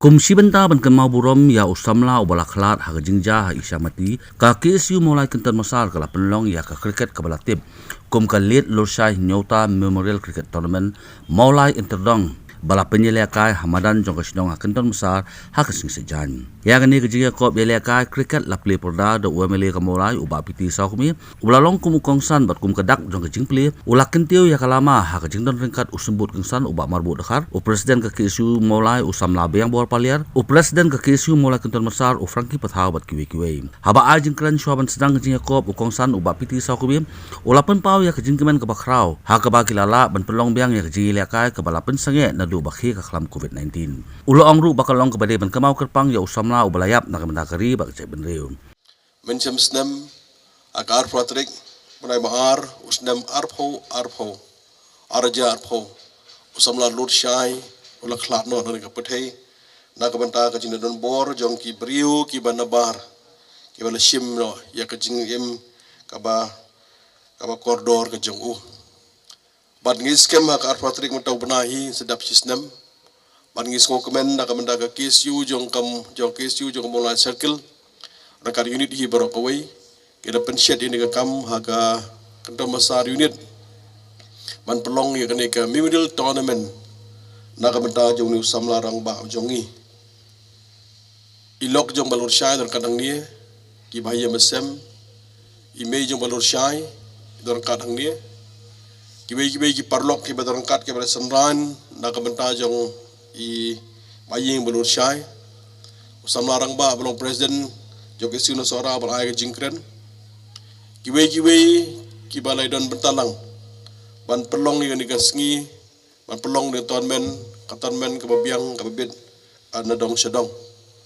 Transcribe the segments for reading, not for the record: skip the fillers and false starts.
Kumsi benta ban kemau burom ya usamla ubalaklat ha jingja ha isamati ka KSU mulai kentan masar kala penlong ya ka cricket ka balatip kum ka lead Lorsai Nyota Memorial Cricket Tournament mulai interdong bala penyelekai Hamadan jong kasnong ha kentan masar ha kasing sejan ya gani kejiga kop yelekai cricket la play porda do UMLA ka mulai uba piti saukmi ulalong kum kongsan bat kum kadak jong kejing play ulakin tiu ya kalama ha kejing don ringkat usembut kengsan uba marbut dekhar u presiden ka KSU mulai usam labe yang bor paliar u presiden ka KSU mulai kentan masar u Frankie Pathaw bat kiwe haba ajing kran shuaban sedang kejing kop u kongsan uba piti saukmi ulapan pau ya kejing kemen ka bakrau ha ka ba kilala ban pelong biang ya kejing yelekai ka balapen sange na du bakhi ka khlam COVID-19 ulo ongru bakalong ka bade ban kemau kerpang ya usam la ubalayap na kamenda kari bak cek benriu mencem snem akar pratrik menai maar usnem arpho arja arpho usamla Lorsai ula khlat no na ka pathai na kamenta ka jin don bor jong ki briu ki banabar ki bala shim no ya ka jing em ka ba koridor ka jong u bad ngis kem akar pratrik mentau benahi sedap sisnem bad ngis ngokemen na kamenta ka KSU jong KSU jong mulai circle rakar unit hi barok away kita pensiat ini ke kam haga kentam masar unit man pelong ya kene ke memorial tournament na kamenta jong ni samla rang ba jongi ilok jong Lorsai dan kadang ni ki bahaya mesem ime jong Lorsai dan kadang ni ki parlok ki badang kat ki senran na kamenta jong i baying Lorsai samla rang ba belong presiden jok sino sora balai ke jingkren kiwe ki balai don bentalang ban pelong ni ka sngi ban pelong ni tonmen katonmen ke babiang ke bebet ana dong sedong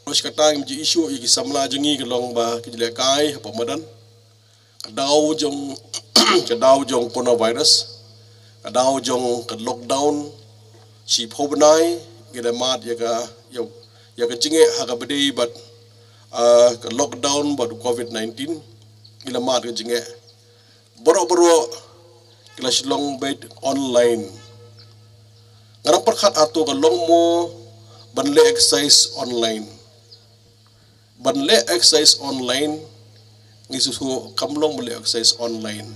terus kata ji isu ki samla jengi ke long ba ki jelekai pamadan kadau jong coronavirus kadau jong ke lockdown si phobnai gede mat ya ka jinge ha ka bede bat ke lockdown badu COVID-19 gila mat ke jinge boro gila silong bed online ngarang perkhat atu ke long mo banle exercise online ngisusu kamlong banle exercise online.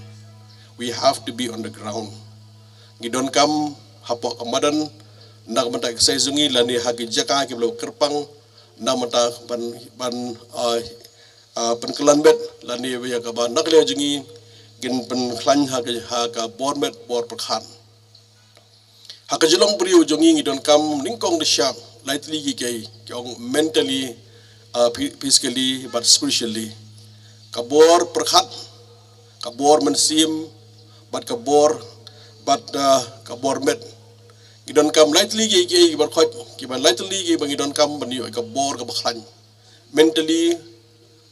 We have to be on the ground ngidon kam hapo kamadan nak menta exercise zungi lani hagi jaka ki blo kerpang na mata penkelan bet lani ya ka ba nak le jingi gin penklan ha ka bor bet bor perkhan ha ka jelong priu jongi ngidon kam ningkong de syak lightly ki kyong mentally physically but spiritually ka bor perkhat ka bor mensim bat ka bor met gidon kam lightly ki bar khot ki ban lightly ki bang gidon kam ban yo ka bor ka bakhlan mentally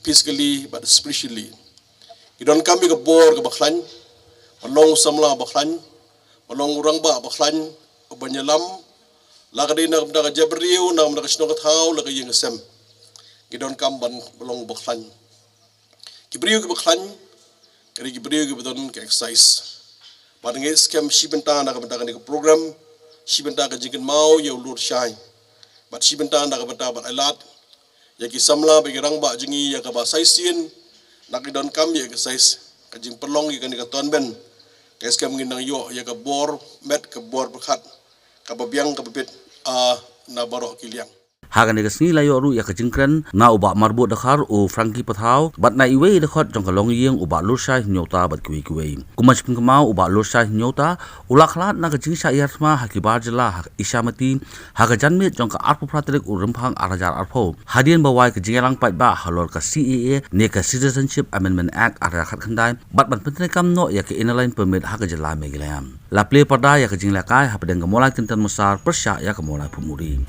physically but spiritually gidon kam ka bor ka bakhlan malong samla bakhlan malong urang ba bakhlan banyalam la ka din na ka jabriu na ka sno ka thaw la ka yeng sem gidon kam ban malong bakhlan kibriu ka bakhlan kari kibriu ka badon ka exercise padang scam shibenta na ka program shibenta ka jingin mau ya Lorsai bat shibenta na ka bata bat alat ya ki samla bagi rang ba jingi ya ka ba saisin nak don kam ya ka sais ka jing perlong ya ka tonben ka scam nginang yo ya ka bor met ka bor berkhat ka babiang ka bebet na barok kiliang hagan ne sni la yoru ya kajingkren na uba marbut dakhar u Frankie Pathaw bat na iwe dakhot jong kalong yeng uba Lorsai Nyota bat kiwe kumach pun kemau uba Lorsai Nyota ulaklat na kajing sya yarma hakibar jela hak isamati hagajanmit jong ka arpu pratrik u rempang arajar arpo hadian bawai kajing lang pat ba halor ka CAA ne ka Citizenship Amendment Act arakat khandai bat ban pentre kam no ya ke inline permit hagajala megilam la play pada ya kajing lakai hapadeng gamolai tintan masar persya ya kamolai pumuri